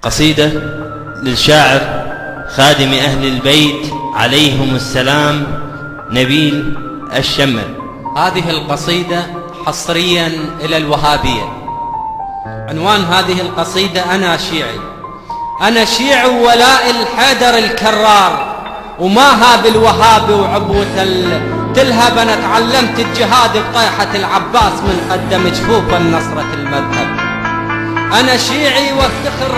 قصيدة للشاعر خادم أهل البيت عليهم السلام نبيل الشمر. هذه القصيدة حصريا إلى الوهابية. عنوان هذه القصيدة: أنا شيعي، أنا شيعي ولاء الحيدر الكرار، وما هاب الوهاب وعبوة تلهب. أنا تعلمت الجهاد بطيحة العباس من قدم جفوف النصرة المذهب. أنا شيعي وافتخر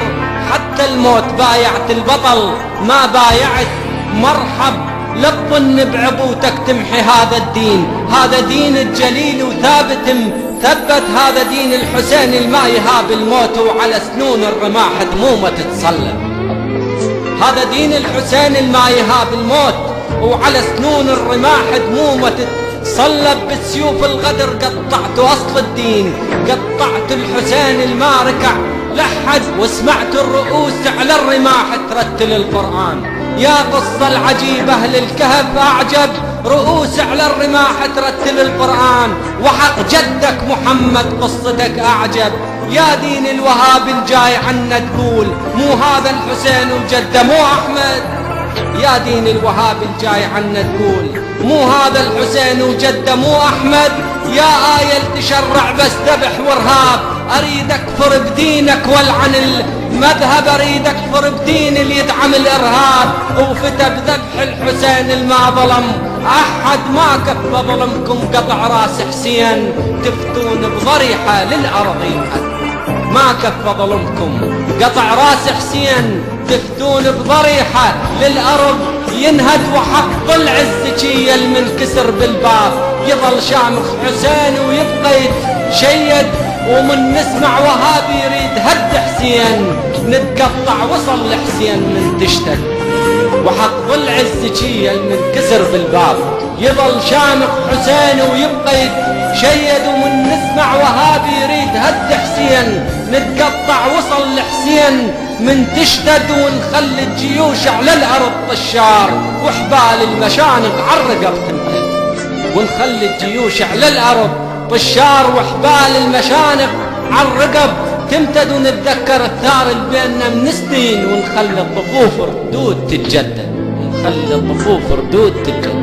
حتى الموت، بايعت البطل ما بايعت مرحب. لا تظن بعبوتك تمحي هذا الدين، هذا دين الجليل وثابت مثبت. هذا دين الحسين الما يهاب الموت، وعلى سنون الرماح دمومه تتصلب. هذا دين الحسين الما يهاب الموت، وعلى سنون الرماح دمومه تتصلب. بالسيوف الغدر قطعت أصل الدين، قطعت الحسين الما ركع لحد، وسمعت الرؤوس على الرماح ترتل القرآن. يا قصة العجيبة للكهف أعجب، رؤوس على الرماح ترتل القرآن. وحق جدك محمد قصتك أعجب. يا دين الوهاب الجاي عنا تقول، مو هذا الحسين وجده مو أحمد. يا دين الوهاب الجاي عنا تقول، مو هذا الحسين وجده مو أحمد. يا آية تشرع بس ذبح وارهاب، أريد أكفر بدينك والعن المذهب. أريد أكفر بدين اللي يدعم الإرهاب، وفتى بذبح الحسين الما ظلم أحد. ما كف ظلمكم قطع راس حسين، تفتون بضريحة للأرض ينهد. ما كف ظلمكم قطع راس حسين، تفتون بضريحة للأرض ينهد. وحق العز شي المنكسر بالباب، يظل شامخ حسين ويبقى يتشيد. ومن نسمع وهابي يريد هد حسين، نتقطع وصل لحسين من تشتد. وحق العز شي المنكسر بالباب، يظل شامخ حسين ويبقى يتشيد. ومن نسمع وهابي يريد هد حسين، نتقطع وصل لحسين من تشتد. ونخلي الجيوش على الأرض طشار، وحبال المشانق عالرقب تمتد. ونخلي الجيوش على الأرض طشار، وحبال المشانق عالرقب تمتد. ونتذكر الثار اللي بيننا من سنين، ونخلي الطفوف ردود تتجدد. ونخلي الطفوف ردود تتجدد.